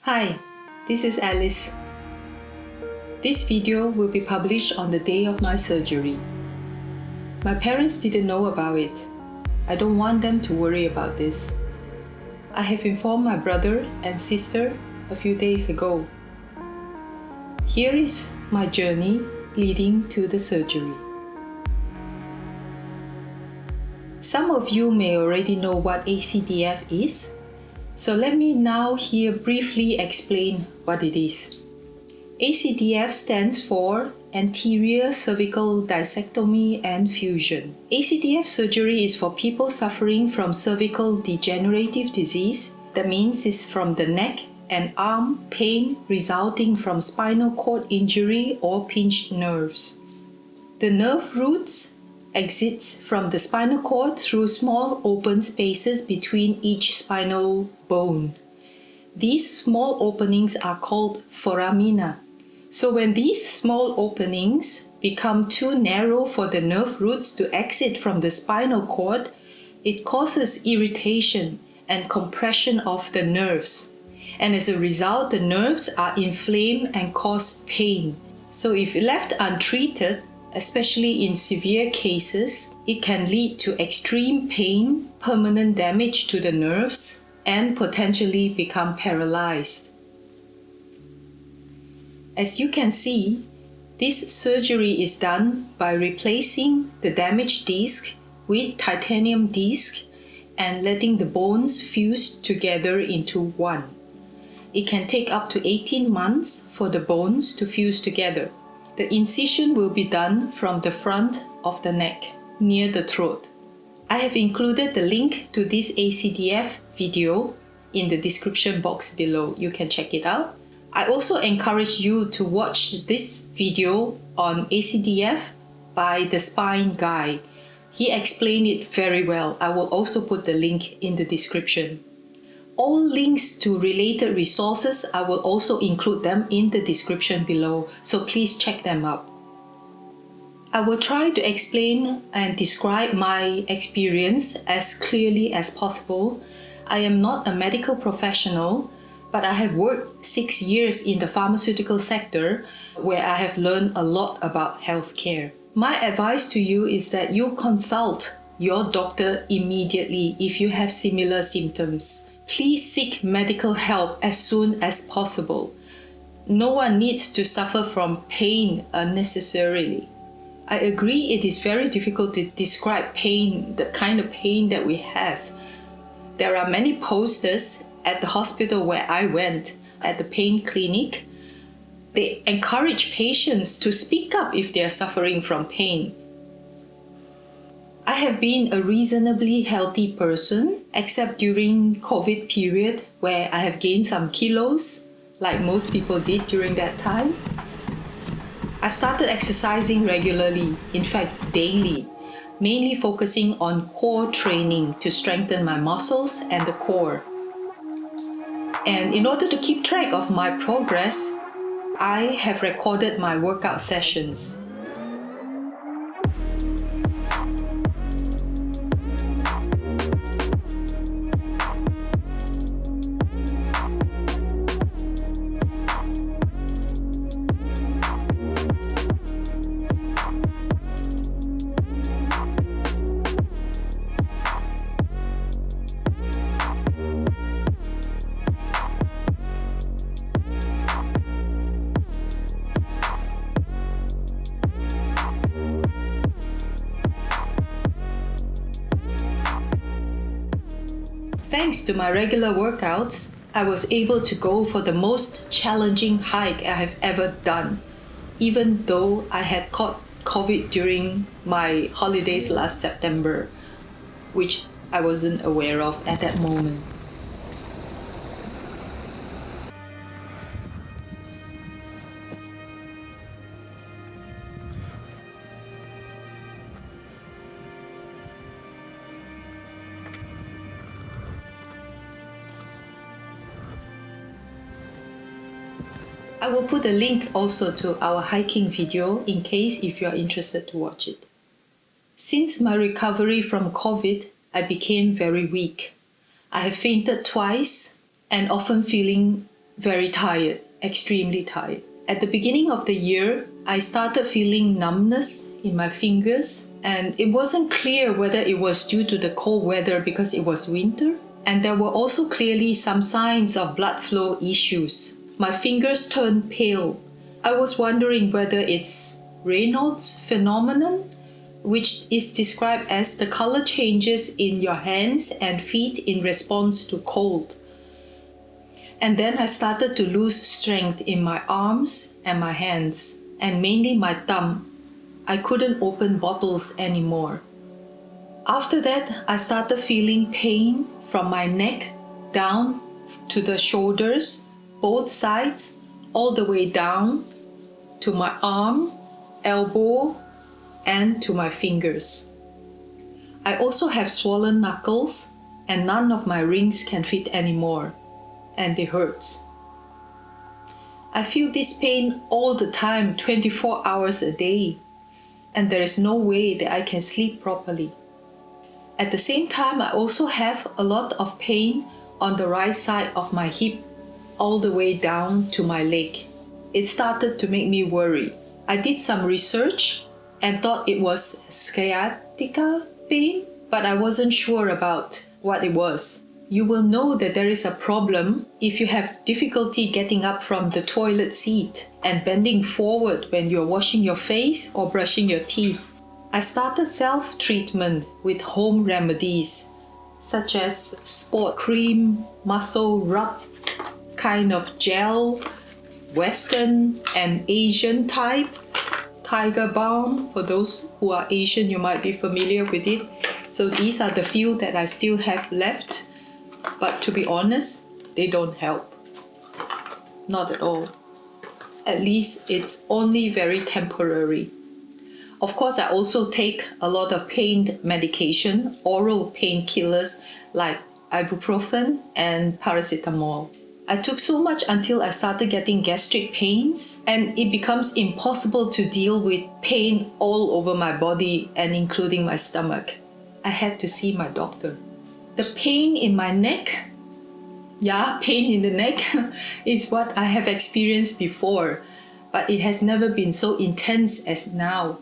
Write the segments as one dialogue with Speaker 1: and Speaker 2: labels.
Speaker 1: Hi, this is Alice. This video will be published on the day of my surgery. My parents didn't know about it. I don't want them to worry about this. I have informed my brother and sister a few days ago. Here is my journey leading to the surgery. Some of you may already know what ACDF is, so let me now here briefly explain what it is. ACDF stands for Anterior Cervical Discectomy and Fusion. ACDF surgery is for people suffering from cervical degenerative disease. That means it's from the neck and arm pain resulting from spinal cord injury or pinched nerves. The nerve roots exits from the spinal cord through small open spaces between each spinal bone. These small openings are called foramina. So when these small openings become too narrow for the nerve roots to exit from the spinal cord, it causes irritation and compression of the nerves. And as a result, the nerves are inflamed and cause pain. So if left untreated, especially in severe cases, it can lead to extreme pain, permanent damage to the nerves, and potentially become paralyzed. As you can see, this surgery is done by replacing the damaged disc with titanium disc and letting the bones fuse together into one. It can take up to 18 months for the bones to fuse together. The incision will be done from the front of the neck, near the throat. I have included the link to this ACDF video in the description box below. You can check it out. I also encourage you to watch this video on ACDF by the Spine Guy. He explained it very well. I will also put the link in the description. All links to related resources, I will also include them in the description below, so please check them out. I will try to explain and describe my experience as clearly as possible. I am not a medical professional, but I have worked 6 years in the pharmaceutical sector where I have learned a lot about healthcare. My advice to you is that you consult your doctor immediately if you have similar symptoms. Please seek medical help as soon as possible. No one needs to suffer from pain unnecessarily. I agree it is very difficult to describe pain, the kind of pain that we have. There are many posters at the hospital where I went, at the pain clinic. They encourage patients to speak up if they are suffering from pain. I have been a reasonably healthy person, except during COVID period where I have gained some kilos, like most people did during that time. I started exercising regularly, in fact daily, mainly focusing on core training to strengthen my muscles and the core. And in order to keep track of my progress, I have recorded my workout sessions. Thanks to my regular workouts, I was able to go for the most challenging hike I have ever done, even though I had caught COVID during my holidays last September, which I wasn't aware of at that moment. I will put a link also to our hiking video in case if you are interested to watch it. Since my recovery from COVID, I became very weak. I have fainted twice and often feeling very tired, extremely tired. At the beginning of the year, I started feeling numbness in my fingers, and it wasn't clear whether it was due to the cold weather because it was winter, and there were also clearly some signs of blood flow issues. My fingers turned pale. I was wondering whether it's Raynaud's phenomenon, which is described as the color changes in your hands and feet in response to cold. And then I started to lose strength in my arms and my hands, and mainly my thumb. I couldn't open bottles anymore. After that, I started feeling pain from my neck down to the shoulders, both sides, all the way down to my arm, elbow, and to my fingers. I also have swollen knuckles, and none of my rings can fit anymore, and they hurt. I feel this pain all the time, 24 hours a day, and there is no way that I can sleep properly. At the same time, I also have a lot of pain on the right side of my hip, all the way down to my leg. It started to make me worry. I did some research and thought it was sciatica pain, but I wasn't sure about what it was. You will know that there is a problem if you have difficulty getting up from the toilet seat and bending forward when you're washing your face or brushing your teeth. I started self-treatment with home remedies such as sport cream, muscle rub kind of gel, Western and Asian type, Tiger Balm. For those who are Asian, you might be familiar with it. So these are the few that I still have left. But to be honest, they don't help. Not at all. At least it's only very temporary. Of course, I also take a lot of pain medication, oral painkillers like ibuprofen and paracetamol. I took so much until I started getting gastric pains, and it becomes impossible to deal with pain all over my body and including my stomach. I had to see my doctor. The pain in my neck, pain in the neck is what I have experienced before, but it has never been so intense as now.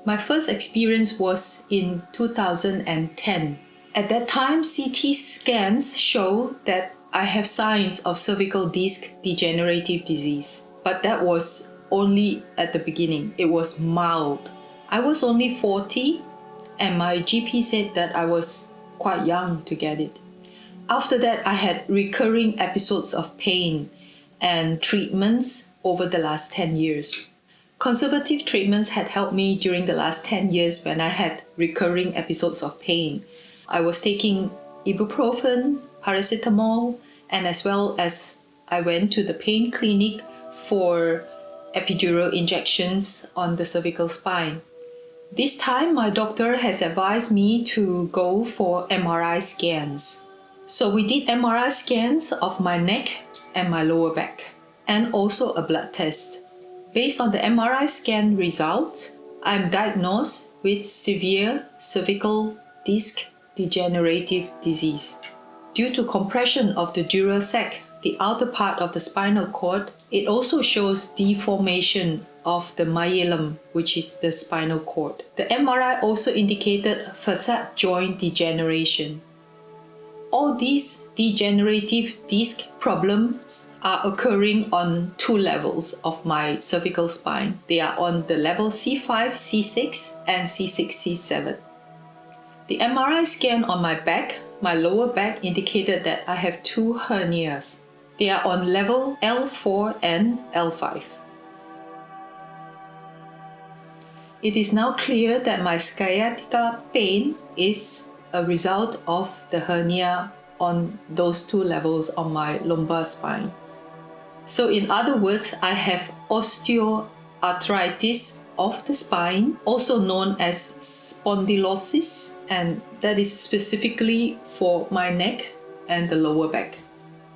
Speaker 1: My first experience was in 2010. At that time, CT scans show that I have signs of cervical disc degenerative disease, but that was only at the beginning. It was mild. I was only 40, and my GP said that I was quite young to get it. After that, I had recurring episodes of pain and treatments over the last 10 years. Conservative treatments had helped me during the last 10 years when I had recurring episodes of pain. I was taking ibuprofen, paracetamol, and as well as I went to the pain clinic for epidural injections on the cervical spine. This time, my doctor has advised me to go for MRI scans. So we did MRI scans of my neck and my lower back, and also a blood test. Based on the MRI scan results, I'm diagnosed with severe cervical disc degenerative disease. Due to compression of the dural sac, the outer part of the spinal cord, it also shows deformation of the myelin, which is the spinal cord. The MRI also indicated facet joint degeneration. All these degenerative disc problems are occurring on two levels of my cervical spine. They are on the level C5, C6, and C6, C7. The MRI scan on my back, my lower back, indicated that I have two hernias. They are on level L4 and L5. It is now clear that my sciatica pain is a result of the hernia on those two levels on my lumbar spine. So in other words, I have osteoarthritis of the spine, also known as spondylosis, and that is specifically for my neck and the lower back.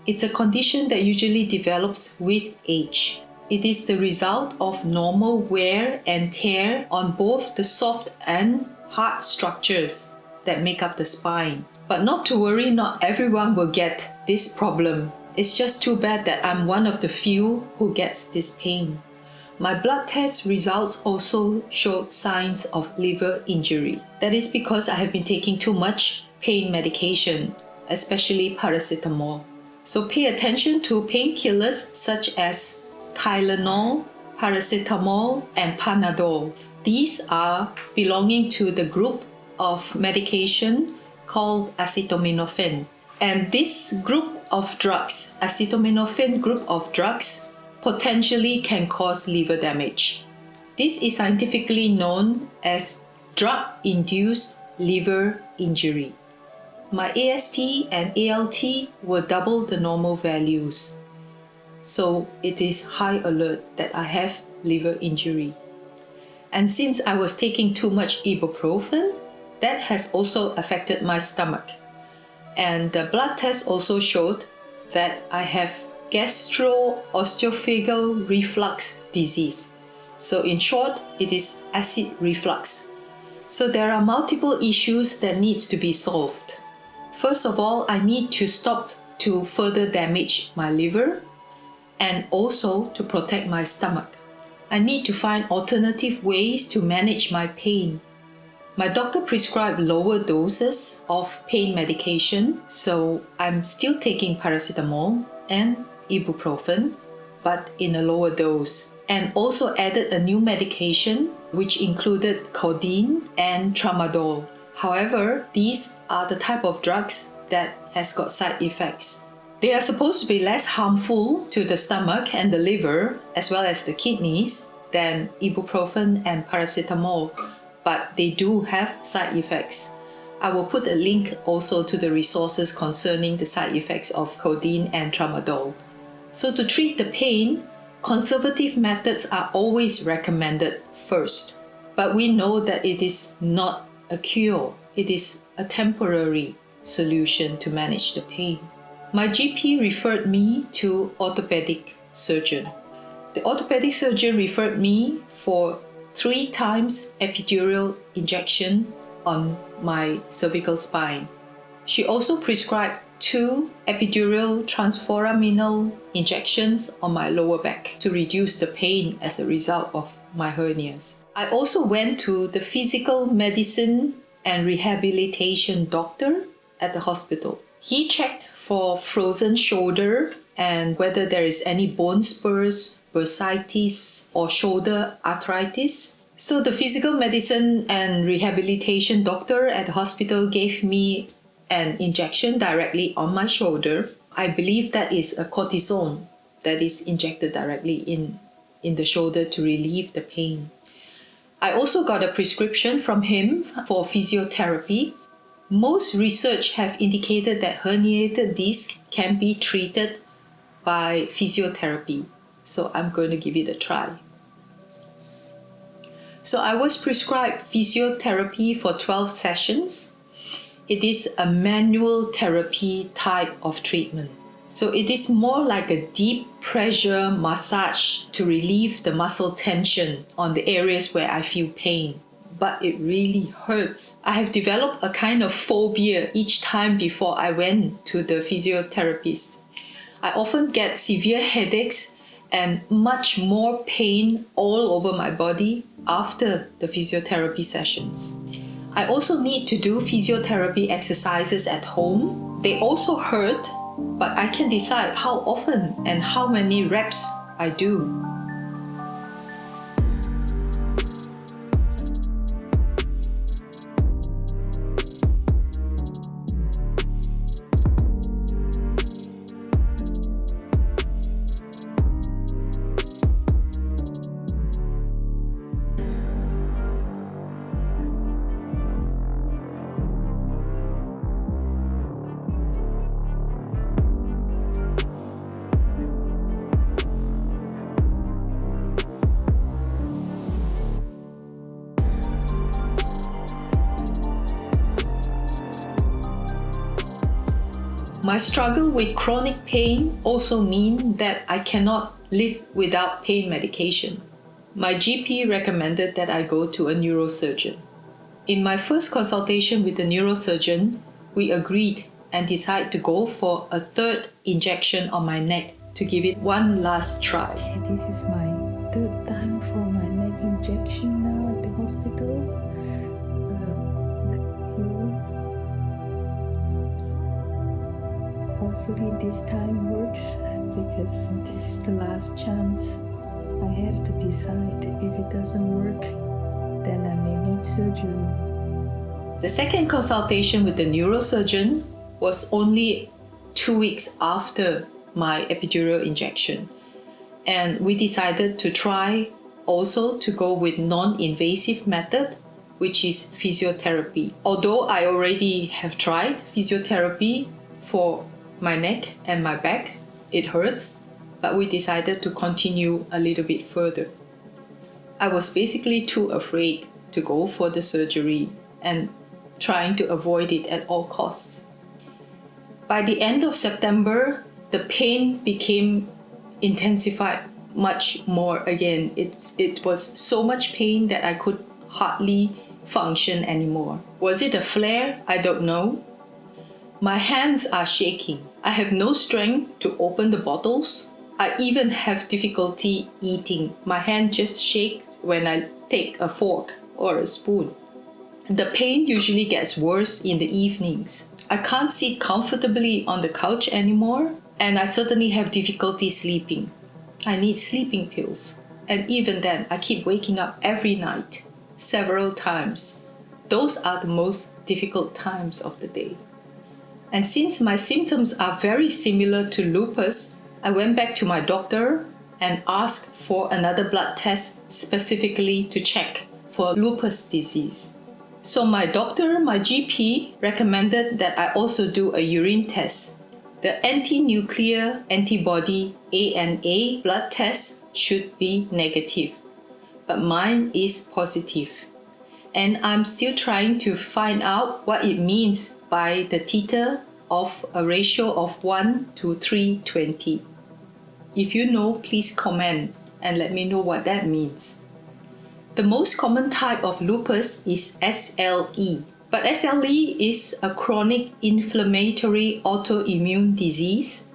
Speaker 1: It's a condition that usually develops with age. It is the result of normal wear and tear on both the soft and hard structures that make up the spine. But not to worry, not everyone will get this problem. It's just too bad that I'm one of the few who gets this pain. My blood test results also showed signs of liver injury. That is because I have been taking too much pain medication, especially paracetamol. So pay attention to painkillers such as Tylenol, paracetamol, and Panadol. These are belonging to the group of medication called acetaminophen. And this group of drugs, acetaminophen group of drugs, potentially can cause liver damage. This is scientifically known as drug-induced liver injury. My AST and ALT were double the normal values. So it is high alert that I have liver injury. And since I was taking too much ibuprofen, that has also affected my stomach. And the blood test also showed that I have gastroesophageal reflux disease. So in short, it is acid reflux. So there are multiple issues that needs to be solved. First of all, I need to stop to further damage my liver and also to protect my stomach. I need to find alternative ways to manage my pain. My doctor prescribed lower doses of pain medication, so I'm still taking paracetamol and ibuprofen, but in a lower dose, and also added a new medication which included codeine and tramadol. However, these are the type of drugs that has got side effects. They are supposed to be less harmful to the stomach and the liver, as well as the kidneys, than ibuprofen and paracetamol, but they do have side effects. I will put a link also to the resources concerning the side effects of codeine and tramadol. So to treat the pain, conservative methods are always recommended first. But we know that it is not a cure. It is a temporary solution to manage the pain. My GP referred me to orthopedic surgeon. The orthopedic surgeon referred me for 3 times epidural injection on my cervical spine. She also prescribed 2 epidural transforaminal injections on my lower back to reduce the pain as a result of my hernias. I also went to the physical medicine and rehabilitation doctor at the hospital. He checked for frozen shoulder and whether there is any bone spurs, bursitis, or shoulder arthritis. So the physical medicine and rehabilitation doctor at the hospital gave me an injection directly on my shoulder. I believe that is a cortisone that is injected directly in the shoulder to relieve the pain. I also got a prescription from him for physiotherapy. Most research have indicated that herniated disc can be treated by physiotherapy. So I'm going to give it a try. So I was prescribed physiotherapy for 12 sessions. It is a manual therapy type of treatment. So it is more like a deep pressure massage to relieve the muscle tension on the areas where I feel pain. But it really hurts. I have developed a kind of phobia each time before I went to the physiotherapist. I often get severe headaches and much more pain all over my body after the physiotherapy sessions. I also need to do physiotherapy exercises at home. They also hurt, but I can decide how often and how many reps I do. My struggle with chronic pain also means that I cannot live without pain medication. My GP recommended that I go to a neurosurgeon. In my first consultation with the neurosurgeon, we agreed and decided to go for a third injection on my neck to give it one last try.
Speaker 2: Okay, this is my third time for my neck injection now at the hospital. Hopefully this time works, because this is the last chance. I have to decide. If it doesn't work, then I may need surgery.
Speaker 1: The second consultation with the neurosurgeon was only 2 weeks after my epidural injection, and we decided to try also to go with non-invasive method, which is physiotherapy. Although I already have tried physiotherapy for my neck and my back, it hurts, but we decided to continue a little bit further. I was basically too afraid to go for the surgery and trying to avoid it at all costs. By the end of September, the pain became intensified much more again. It was so much pain that I could hardly function anymore. Was it a flare? I don't know. My hands are shaking. I have no strength to open the bottles. I even have difficulty eating. My hand just shakes when I take a fork or a spoon. The pain usually gets worse in the evenings. I can't sit comfortably on the couch anymore, and I certainly have difficulty sleeping. I need sleeping pills, and even then I keep waking up every night, several times. Those are the most difficult times of the day. And since my symptoms are very similar to lupus, I went back to my doctor and asked for another blood test specifically to check for lupus disease. So my doctor, my GP, recommended that I also do a urine test. The anti-nuclear antibody ANA blood test should be negative, but mine is positive. And I'm still trying to find out what it means by the titer of a ratio of 1 to 320. If you know, please comment and let me know what that means. The most common type of lupus is SLE, but SLE is a chronic inflammatory autoimmune disease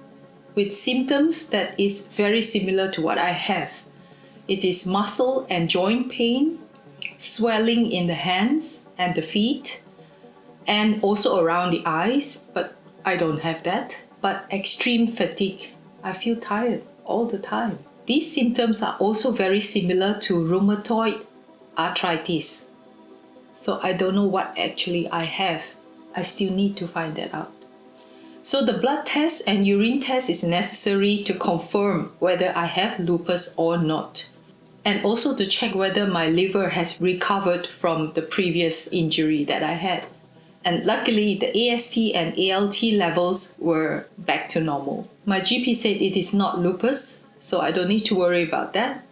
Speaker 1: with symptoms that is very similar to what I have. It is muscle and joint pain, swelling in the hands and the feet, and also around the eyes, but I don't have that. But extreme fatigue. I feel tired all the time. These symptoms are also very similar to rheumatoid arthritis. So I don't know what actually I have. I still need to find that out. So the blood test and urine test is necessary to confirm whether I have lupus or not, and also to check whether my liver has recovered from the previous injury that I had. And luckily, the AST and ALT levels were back to normal. My GP said it is not lupus, so I don't need to worry about that.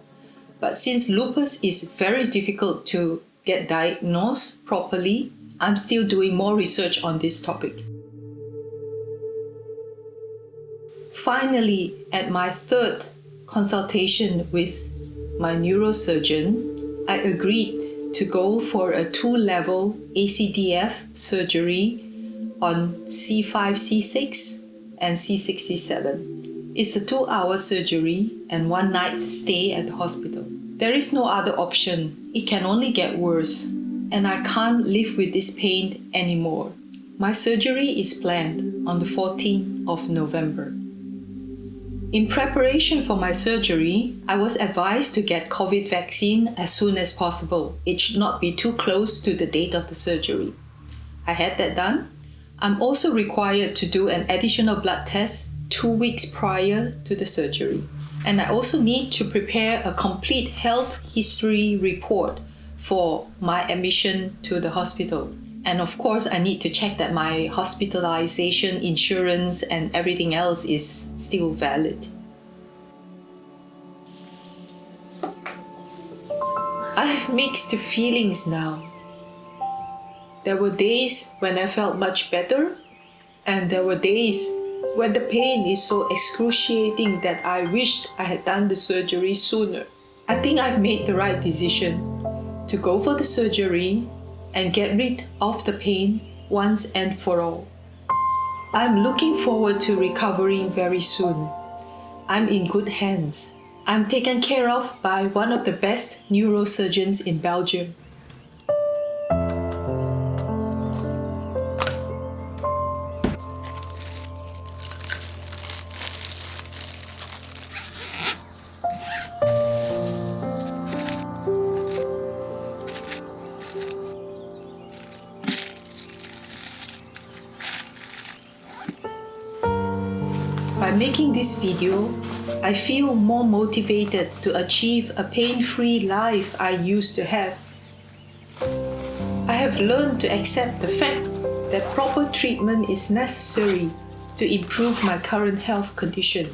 Speaker 1: But since lupus is very difficult to get diagnosed properly, I'm still doing more research on this topic. Finally, at my third consultation with my neurosurgeon, I agreed to go for a 2-level ACDF surgery on C5, C6 and C6, C7. It's a 2-hour surgery and 1 night stay at the hospital. There is no other option. It can only get worse, and I can't live with this pain anymore. My surgery is planned on the 14th of November. In preparation for my surgery, I was advised to get COVID vaccine as soon as possible. It should not be too close to the date of the surgery. I had that done. I'm also required to do an additional blood test 2 weeks prior to the surgery. And I also need to prepare a complete health history report for my admission to the hospital. And of course, I need to check that my hospitalization insurance and everything else is still valid. I have mixed feelings now. There were days when I felt much better, and there were days when the pain is so excruciating that I wished I had done the surgery sooner. I think I've made the right decision to go for the surgery and get rid of the pain once and for all. I'm looking forward to recovering very soon. I'm in good hands. I'm taken care of by one of the best neurosurgeons in Belgium. By making this video, I feel more motivated to achieve a pain-free life I used to have. I have learned to accept the fact that proper treatment is necessary to improve my current health condition.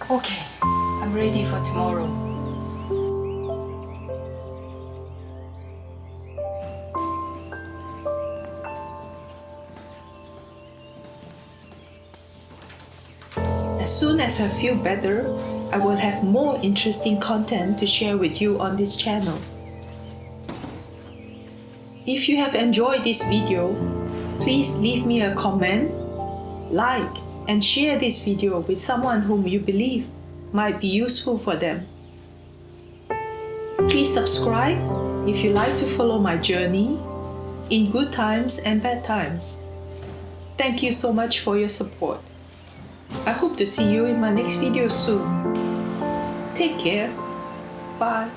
Speaker 1: Okay, I'm ready for tomorrow. As soon as I feel better, I will have more interesting content to share with you on this channel. If you have enjoyed this video, please leave me a comment, like, and share this video with someone whom you believe might be useful for them. Please subscribe if you like to follow my journey in good times and bad times. Thank you so much for your support. I hope to see you in my next video soon. Take care. Bye.